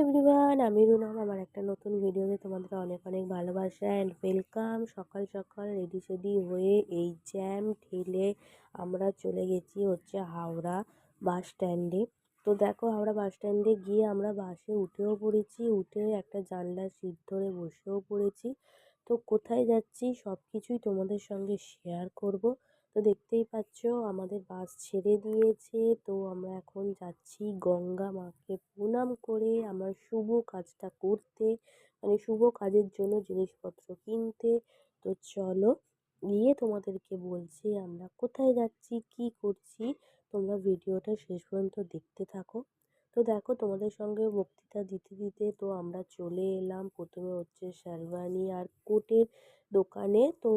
Everyone, আমি রুনাম। আমার একটা নতুন ভিডিওতে তোমাদের অনেক অনেক ভালোবাসা অ্যান্ড ওয়েলকাম। সকাল সকাল রেডি সেডি হয়ে এই জ্যাম ঠেলে আমরা চলে গেছি হাওড়া বাস স্ট্যান্ডে। তো দেখো, হাওড়া বাস স্ট্যান্ডে গিয়ে আমরা বাসে উঠেও পড়েছি, উঠে একটা জানলার সিট ধরে বসেও পড়েছি। তো কোথায় যাচ্ছি সব কিছুই তোমাদের সঙ্গে শেয়ার করব। তো দেখতেই পাচ্ছ আমাদের বাস ছেড়ে দিয়েছে। তো আমরা এখন যাচ্ছি গঙ্গা মাকে প্রণাম করে আমার শুভ কাজটা করতে, মানে শুভ কাজের জন্য জিনিসপত্র কিনতে। তো চলো গিয়ে তোমাদেরকে বলছি আমরা কোথায় যাচ্ছি, কি করছি। তোমরা ভিডিওটা শেষ পর্যন্ত দেখতে থাকো। তো দেখো, তোমাদের সঙ্গে বক্তৃতা দিতে দিতে তো আমরা চলে এলাম প্রথমে শেরওয়ানি আর কোটের দোকানে। তো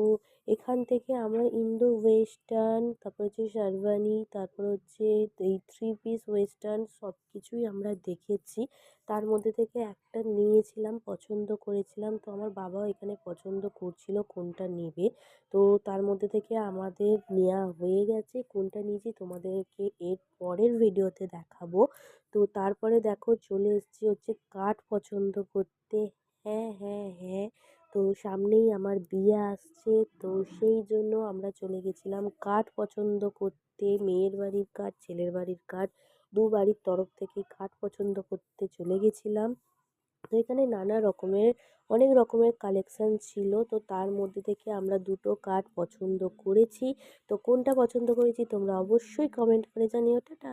এখান থেকে আমরা ইন্দো ওয়েস্টার্ন, তারপর শেরওয়ানি, তারপর এই থ্রি পিস ওয়েস্টার্ন সব কিছুই আমরা দেখেছি। তার মধ্যে থেকে একটা নিয়েছিলাম, পছন্দ করেছিলাম। তো আমার বাবাও এখানে পছন্দ করছিল কোনটা নেবে। তো তার মধ্যে থেকে আমাদের নেওয়া হয়ে গেছে। কোনটা নিয়েছি তোমাদেরকে এর পরের ভিডিওতে দেখাবো। তো তারপরে দেখো চলে এসেছি কাঠ পছন্দ করতে। হ্যাঁ হ্যাঁ হ্যাঁ, তো সামনেই আমার বিয়ে আসছে। তো সেই জন্য আমরা চলে গেছিলাম কাঠ পছন্দ করতে। মেয়ের বাড়ির কাঠ, ছেলের বাড়ির কাঠ, দু বাড়ির তরফ থেকে কাঠ পছন্দ করতে চলে গেছিলাম। তো এখানে নানা রকমের, অনেক রকমের কালেকশন ছিল। তো তার মধ্যে থেকে আমরা দুটো কাঠ পছন্দ করেছি। তো কোনটা পছন্দ করেছি তোমরা অবশ্যই কমেন্ট করে জানিও। টাটা।